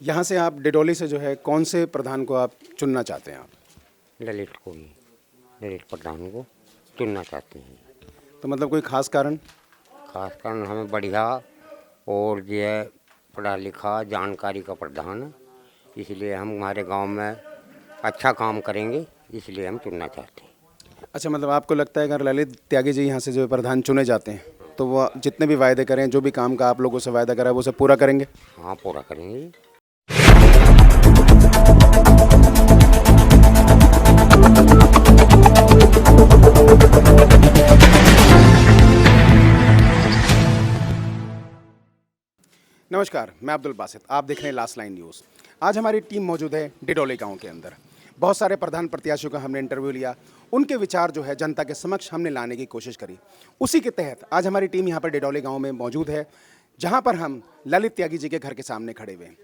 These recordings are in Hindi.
यहाँ से आप डिडौली से जो है कौन से प्रधान को आप चुनना चाहते हैं आप? ललित को ही, ललित प्रधान को चुनना चाहते हैं। तो मतलब कोई खास कारण? खास कारण हमें बढ़िया और जो है पढ़ा लिखा जानकारी का प्रधान है, इसलिए हम हमारे गांव में अच्छा काम करेंगे, इसलिए हम चुनना चाहते हैं। अच्छा, मतलब आपको लगता है अगर ललित त्यागी जी यहाँ से जो प्रधान चुने जाते हैं तो वो जितने भी वायदे करें, जो भी काम का आप लोगों से वायदा करा है वो सब पूरा करेंगे? हाँ, पूरा करेंगे। नमस्कार, मैं अब्दुल बासित, आप देख रहे हैं लास्ट लाइन न्यूज़। आज हमारी टीम मौजूद है डिडौली गांव के अंदर। बहुत सारे प्रधान प्रत्याशियों का हमने इंटरव्यू लिया, उनके विचार जो है जनता के समक्ष हमने लाने की कोशिश करी। उसी के तहत आज हमारी टीम यहाँ पर डिडौली गांव में मौजूद है, जहाँ पर हम ललित त्यागी जी के घर के सामने खड़े हुए हैं।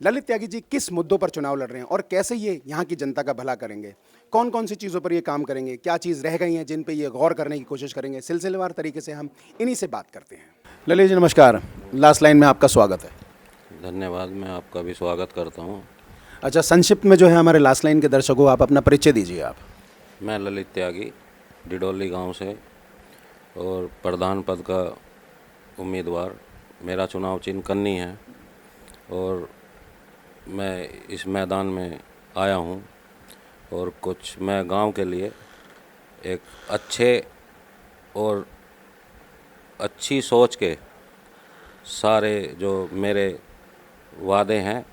ललित त्यागी जी किस मुद्दों पर चुनाव लड़ रहे हैं और कैसे ये यहाँ की जनता का भला करेंगे, कौन कौन सी चीज़ों पर ये काम करेंगे, क्या चीज़ रह गई हैं जिन पे ये गौर करने की कोशिश करेंगे, सिलसिलेवार तरीके से हम इन्हीं से बात करते हैं। ललित जी नमस्कार, लास्ट लाइन में आपका स्वागत है। धन्यवाद, मैं आपका भी स्वागत करता हूँ। अच्छा, संक्षिप्त में जो है हमारे लास्ट लाइन के दर्शकों आप अपना परिचय दीजिए आप। मैं ललित त्यागी डिडौली गांव से और प्रधान पद का उम्मीदवार, मेरा चुनाव चिन्ह कन्नी है और मैं इस मैदान में आया हूँ और कुछ मैं गांव के लिए एक अच्छे और अच्छी सोच के सारे जो मेरे वादे हैं,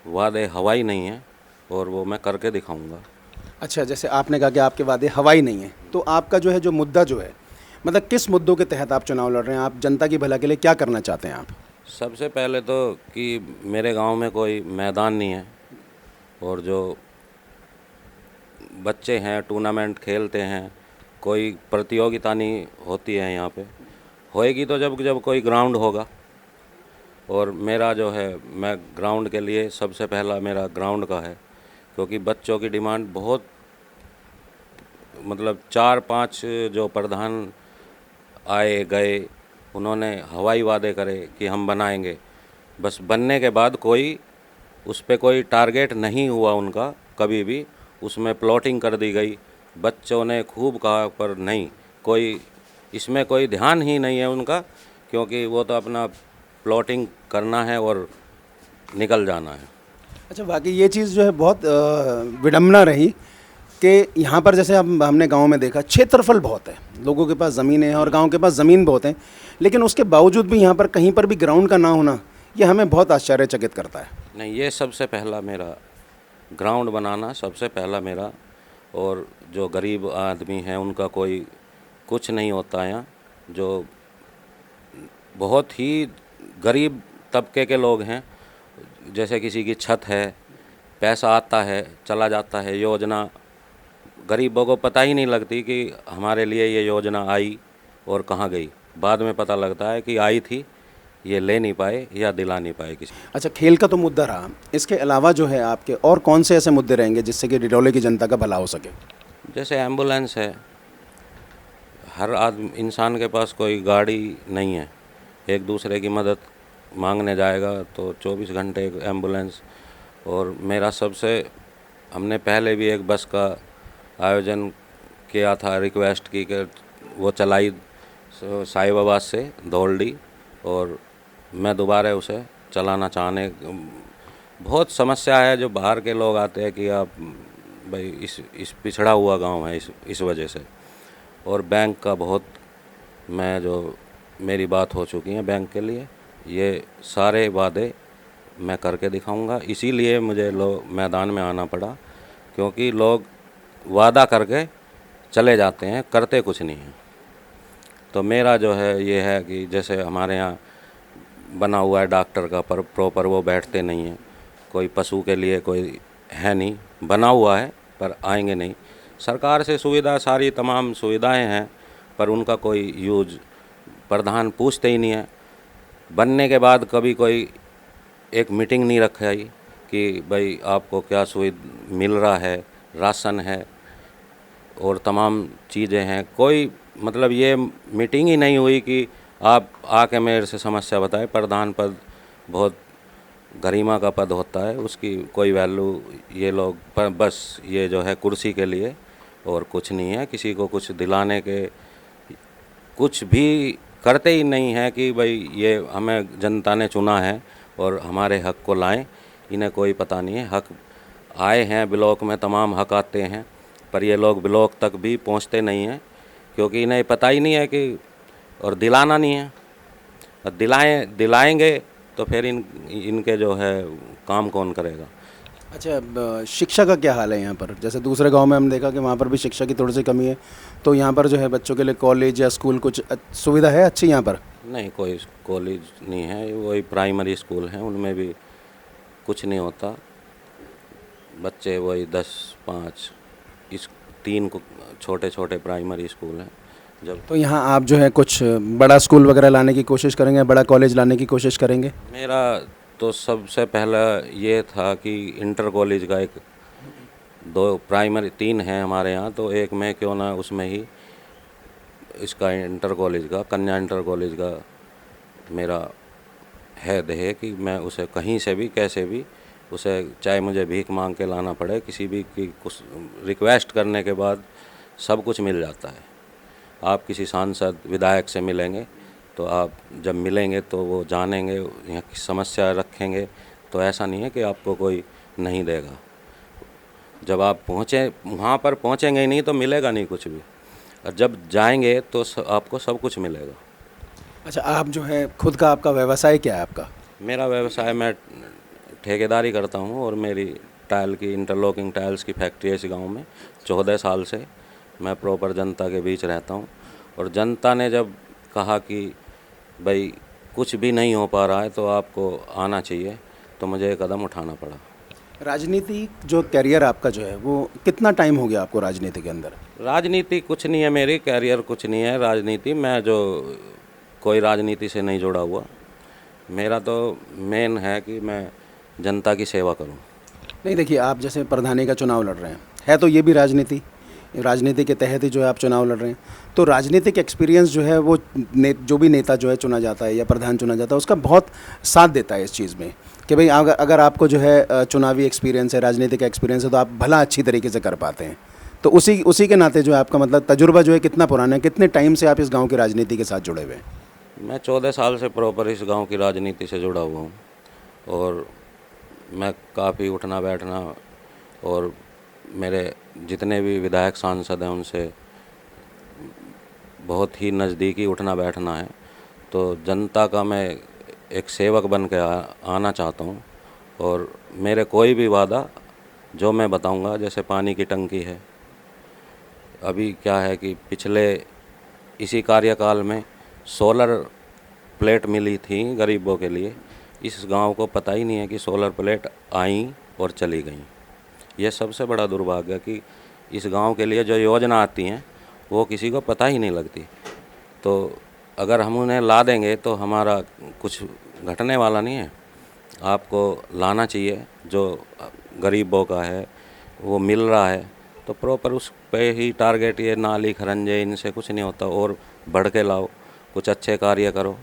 वादे हवाई नहीं हैं और वो मैं करके दिखाऊंगा। अच्छा, जैसे आपने कहा कि आपके वादे हवाई नहीं है, तो आपका जो है जो मुद्दा जो है, मतलब किस मुद्दों के तहत आप चुनाव लड़ रहे हैं, आप जनता की भला के लिए क्या करना चाहते हैं आप? सबसे पहले तो कि मेरे गांव में कोई मैदान नहीं है और जो बच्चे हैं टूर्नामेंट खेलते हैं, कोई प्रतियोगिता नहीं होती है यहाँ पे। होएगी तो जब जब कोई ग्राउंड होगा। और मेरा जो है, मैं ग्राउंड के लिए सबसे पहला मेरा ग्राउंड का है, क्योंकि बच्चों की डिमांड बहुत, मतलब 4-5 जो प्रधान आए गए, उन्होंने हवाई वादे करे कि हम बनाएंगे, बस बनने के बाद कोई उस पे कोई टारगेट नहीं हुआ उनका कभी भी। उसमें प्लॉटिंग कर दी गई, बच्चों ने खूब कहा, पर नहीं, कोई इसमें कोई ध्यान ही नहीं है उनका, क्योंकि वो तो अपना प्लॉटिंग करना है और निकल जाना है। अच्छा, बाकी ये चीज़ जो है बहुत विडम्बना रही कि यहाँ पर जैसे अब हमने गांव में देखा, क्षेत्रफल बहुत है, लोगों के पास ज़मीनें हैं और गांव के पास ज़मीन बहुत है, लेकिन उसके बावजूद भी यहाँ पर कहीं पर भी ग्राउंड का ना होना, ये हमें बहुत आश्चर्यचकित करता है। नहीं, ये सबसे पहला मेरा ग्राउंड बनाना, सबसे पहला मेरा। और जो गरीब आदमी हैं उनका कोई कुछ नहीं होता यहाँ, जो बहुत ही गरीब तबके के लोग हैं, जैसे किसी की छत है, पैसा आता है चला जाता है, योजना गरीबों को पता ही नहीं लगती कि हमारे लिए ये योजना आई और कहाँ गई। बाद में पता लगता है कि आई थी, ये ले नहीं पाए या दिला नहीं पाए किसी। अच्छा, खेल का तो मुद्दा रहा, इसके अलावा जो है आपके और कौन से ऐसे मुद्दे रहेंगे जिससे कि डिडौली की जनता का भला हो सके? जैसे एम्बुलेंस है, हर आदमी इंसान के पास कोई गाड़ी नहीं है, एक दूसरे की मदद मांगने जाएगा तो 24 घंटे एक एम्बुलेंस। और मेरा सबसे, हमने पहले भी एक बस का आयोजन किया था, रिक्वेस्ट की कि वो चलाई साहिबाबाद से धौलडी, और मैं दोबारा उसे चलाना चाहने। बहुत समस्या है, जो बाहर के लोग आते हैं कि आप भाई इस पिछड़ा हुआ गांव है इस वजह से। और बैंक का बहुत, मैं जो मेरी बात हो चुकी है बैंक के लिए, ये सारे वादे मैं करके दिखाऊंगा। इसीलिए मुझे मैदान में आना पड़ा, क्योंकि लोग वादा करके चले जाते हैं, करते कुछ नहीं हैं। तो मेरा जो है ये है कि जैसे हमारे यहाँ बना हुआ है डॉक्टर का, पर प्रॉपर वो बैठते नहीं हैं, कोई पशु के लिए कोई है नहीं, बना हुआ है पर आएंगे नहीं। सरकार से सुविधा, सारी तमाम सुविधाएं हैं, पर उनका कोई यूज प्रधान पूछते ही नहीं है। बनने के बाद कभी कोई एक मीटिंग नहीं रखाई कि भाई आपको क्या सुविधा मिल रहा है, राशन है और तमाम चीज़ें हैं। कोई मतलब ये मीटिंग ही नहीं हुई कि आप आके मेरे से समस्या बताएं। प्रधान पद बहुत गरिमा का पद होता है उसकी कोई वैल्यू ये लोग पर बस ये जो है कुर्सी के लिए और कुछ नहीं है। किसी को कुछ दिलाने के कुछ भी करते ही नहीं है कि भाई ये हमें जनता ने चुना है और हमारे हक को लाएं। इन्हें कोई पता नहीं है। हक आए हैं, ब्लॉक में तमाम हक आते हैं, पर ये लोग ब्लॉक तक भी पहुंचते नहीं हैं क्योंकि इन्हें पता ही नहीं है कि और दिलाना नहीं है। और दिलाएंगे तो फिर इनके जो है काम कौन करेगा। अच्छा, शिक्षा का क्या हाल है यहाँ पर? जैसे दूसरे गांव में हमने देखा कि वहाँ पर भी शिक्षा की थोड़ी सी कमी है, तो यहाँ पर जो है बच्चों के लिए कॉलेज या स्कूल कुछ सुविधा है अच्छी यहाँ पर? नहीं, कोई कॉलेज नहीं है, वही प्राइमरी स्कूल हैं, उनमें भी कुछ नहीं होता। बच्चे वही 10-5 इस 3 को छोटे छोटे प्राइमरी स्कूल हैं। जब तो यहाँ आप जो है कुछ बड़ा स्कूल वगैरह लाने की कोशिश करेंगे, बड़ा कॉलेज लाने की कोशिश करेंगे? मेरा तो सबसे पहला ये था कि इंटर कॉलेज का एक 2 प्राइमरी 3 है हमारे यहाँ, तो एक में क्यों ना उसमें ही इसका इंटर कॉलेज का कन्या इंटर कॉलेज का मेरा है ध्येय कि मैं उसे कहीं से भी कैसे भी उसे, चाहे मुझे भीख मांग के लाना पड़े, किसी भी की कुछ रिक्वेस्ट करने के बाद सब कुछ मिल जाता है। आप किसी सांसद विधायक से मिलेंगे तो आप जब मिलेंगे तो वो जानेंगे, यहाँ की समस्या रखेंगे, तो ऐसा नहीं है कि आपको कोई नहीं देगा। जब आप पहुँचे वहाँ पर पहुँचेंगे ही नहीं तो मिलेगा नहीं कुछ भी, और जब जाएंगे तो आपको सब कुछ मिलेगा। अच्छा, आप जो है खुद का आपका व्यवसाय क्या है आपका? मेरा व्यवसाय, मैं ठेकेदारी करता हूँ और मेरी टाइल की इंटरलॉकिंग टाइल्स की फैक्ट्री है इस गांव में। 14 साल से मैं प्रॉपर जनता के बीच रहता हूँ, और जनता ने जब कहा कि भाई कुछ भी नहीं हो पा रहा है तो आपको आना चाहिए, तो मुझे एक कदम उठाना पड़ा। राजनीति जो कैरियर आपका जो है वो कितना टाइम हो गया आपको राजनीति के अंदर? राजनीति कुछ नहीं है, मेरी कैरियर कुछ नहीं है राजनीति। मैं जो कोई राजनीति से नहीं जुड़ा हुआ, मेरा तो मेन है कि मैं जनता की सेवा करूं। नहीं, देखिए, आप जैसे प्रधानी का चुनाव लड़ रहे हैं, है तो ये भी राजनीति के तहत ही जो है आप चुनाव लड़ रहे हैं, तो राजनीतिक एक्सपीरियंस जो है वो जो भी नेता जो है चुना जाता है या प्रधान चुना जाता है उसका बहुत साथ देता है इस चीज़ में कि भाई अगर आपको जो है चुनावी एक्सपीरियंस है, राजनीतिक एक्सपीरियंस है, तो आप भला अच्छी तरीके से कर पाते हैं। तो उसी के नाते जो है आपका मतलब तजुर्बा जो है कितना पुराना है, कितने टाइम से आप इस गाँव की राजनीति के साथ जुड़े हुए हैं? मैं 14 साल से प्रॉपर इस गांव की राजनीति से जुड़ा हुआ हूं, और मैं काफ़ी उठना बैठना और मेरे जितने भी विधायक सांसद हैं उनसे बहुत ही नज़दीकी उठना बैठना है। तो जनता का मैं एक सेवक बन के आना चाहता हूं, और मेरे कोई भी वादा जो मैं बताऊंगा, जैसे पानी की टंकी है, अभी क्या है कि पिछले इसी कार्यकाल में सोलर प्लेट मिली थी गरीबों के लिए। इस गांव को पता ही नहीं है कि सोलर प्लेट आई और चली गई। ये सबसे बड़ा दुर्भाग्य है कि इस गांव के लिए जो योजना आती हैं वो किसी को पता ही नहीं लगती। तो अगर हम उन्हें ला देंगे तो हमारा कुछ घटने वाला नहीं है। आपको लाना चाहिए, जो गरीबों का है वो मिल रहा है तो प्रॉपर उस पे ही टारगेट, ये नाली खरंजे इनसे कुछ नहीं होता, और बढ़ के लाओ, कुछ अच्छे कार्य करो।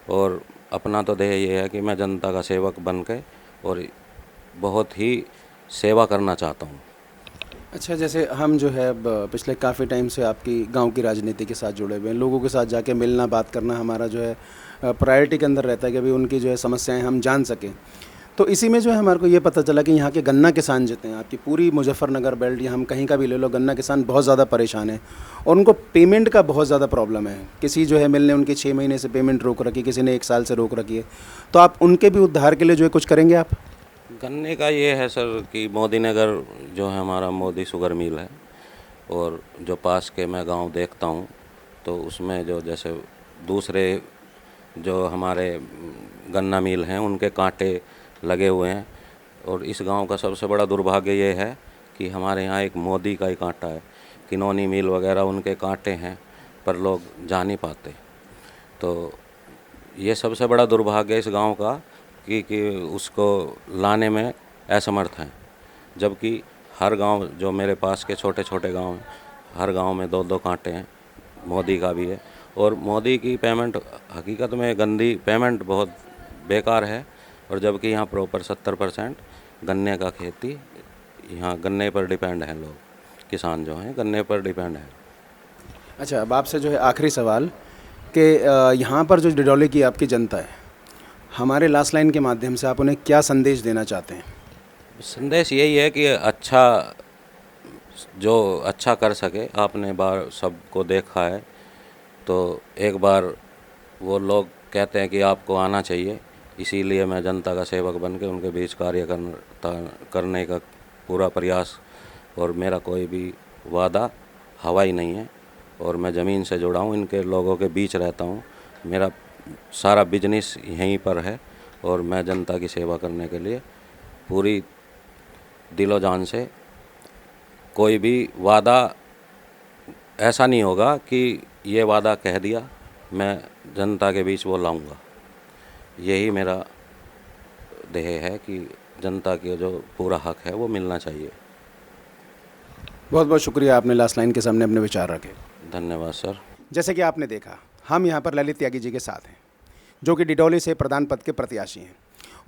और अपना तो ध्येय ये है कि मैं जनता का सेवक बन के और बहुत ही सेवा करना चाहता हूँ। अच्छा, जैसे हम जो है पिछले काफ़ी टाइम से आपकी गांव की राजनीति के साथ जुड़े हुए हैं, लोगों के साथ जाके मिलना बात करना हमारा जो है प्रायोरिटी के अंदर रहता है कि अभी उनकी जो है समस्याएं हम जान सकें। तो इसी में जो है हमारे को ये पता चला कि यहाँ के गन्ना किसान जितने हैं, आपकी पूरी मुजफ्फरनगर बेल्ट या हम कहीं का भी ले लो, गन्ना किसान बहुत ज़्यादा परेशान है और उनको पेमेंट का बहुत ज़्यादा प्रॉब्लम है। किसी जो है मिलने उनकी 6 महीने से पेमेंट रोक रखी, किसी ने 1 साल से रोक रखी है। तो आप उनके भी उद्धार के लिए जो है कुछ करेंगे आप? गन्ने का ये है सर कि मोदी नगर जो है हमारा मोदी शुगर मिल है, और जो पास के मैं गांव देखता हूं तो उसमें जो जैसे दूसरे जो हमारे गन्ना मिल हैं उनके कांटे लगे हुए हैं। और इस गांव का सबसे बड़ा दुर्भाग्य ये है कि हमारे यहाँ एक मोदी का ही कांटा है, किनौनी मिल वगैरह उनके कांटे हैं पर लोग जा नहीं पाते। तो ये सबसे बड़ा दुर्भाग्य इस गांव का कि उसको लाने में असमर्थ हैं। जबकि हर गांव जो मेरे पास के छोटे छोटे गांव हैं, हर गांव में 2-2 कांटे हैं, मोदी का भी है। और मोदी की पेमेंट हकीकत में गंदी पेमेंट बहुत बेकार है, और जबकि यहाँ प्रॉपर 70% गन्ने का खेती, यहाँ गन्ने पर डिपेंड हैं लोग, किसान जो हैं गन्ने पर डिपेंड हैं। अच्छा, अब आपसे जो है आखिरी सवाल कि यहाँ पर जो डिडौली की आपकी जनता है, हमारे लास्ट लाइन के माध्यम से आप उन्हें क्या संदेश देना चाहते हैं? संदेश यही है कि जो अच्छा कर सके, आपने बार सबको देखा है, तो एक बार वो लोग कहते हैं कि आपको आना चाहिए, इसीलिए मैं जनता का सेवक बन के उनके बीच कार्य करने का पूरा प्रयास, और मेरा कोई भी वादा हवाई नहीं है, और मैं ज़मीन से जुड़ा हूँ, इनके लोगों के बीच रहता हूँ, मेरा सारा बिजनेस यहीं पर है, और मैं जनता की सेवा करने के लिए पूरी दिलो जान से, कोई भी वादा ऐसा नहीं होगा कि ये वादा कह दिया मैं जनता के बीच वो लाऊंगा। यही मेरा ध्येय है कि जनता के जो पूरा हक है वो मिलना चाहिए। बहुत बहुत शुक्रिया, आपने लास्ट लाइन के सामने अपने विचार रखे। धन्यवाद सर। जैसे कि आपने देखा, हम यहाँ पर ललित त्यागी जी के साथ हैं, जो कि डिडौली से प्रधान पद के प्रत्याशी हैं,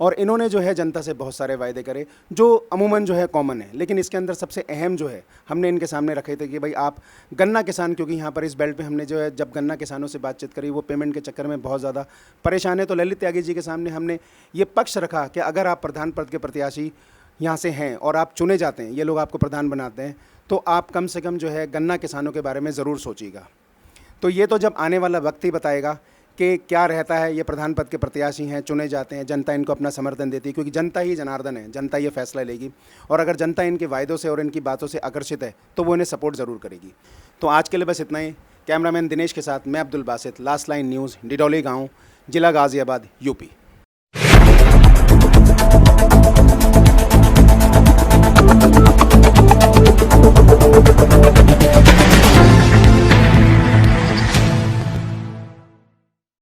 और इन्होंने जो है जनता से बहुत सारे वायदे करे जो अमूमन जो है कॉमन है, लेकिन इसके अंदर सबसे अहम जो है हमने इनके सामने रखे थे कि भाई आप गन्ना किसान, क्योंकि यहाँ पर इस बेल्ट पे हमने जो है जब गन्ना किसानों से बातचीत करी, वो पेमेंट के चक्कर में बहुत ज़्यादा परेशान है, तो ललित त्यागी जी के सामने हमने ये पक्ष रखा कि अगर आप प्रधान पद के प्रत्याशी यहाँ से हैं और आप चुने जाते हैं, ये लोग आपको प्रधान बनाते हैं, तो आप कम से कम जो है गन्ना किसानों के बारे में ज़रूर सोचिएगा। तो ये तो जब आने वाला वक्त ही बताएगा कि क्या रहता है। ये प्रधान पद के प्रत्याशी हैं, चुने जाते हैं, जनता इनको अपना समर्थन देती है, क्योंकि जनता ही जनार्दन है, जनता ये फैसला लेगी, और अगर जनता इनके वायदों से और इनकी बातों से आकर्षित है तो वो इन्हें सपोर्ट ज़रूर करेगी। तो आज के लिए बस इतना ही। कैमरामैन दिनेश के साथ मैं Abdul Basit, last line news, Didauli गाँव, जिला गाज़ियाबाद, यूपी।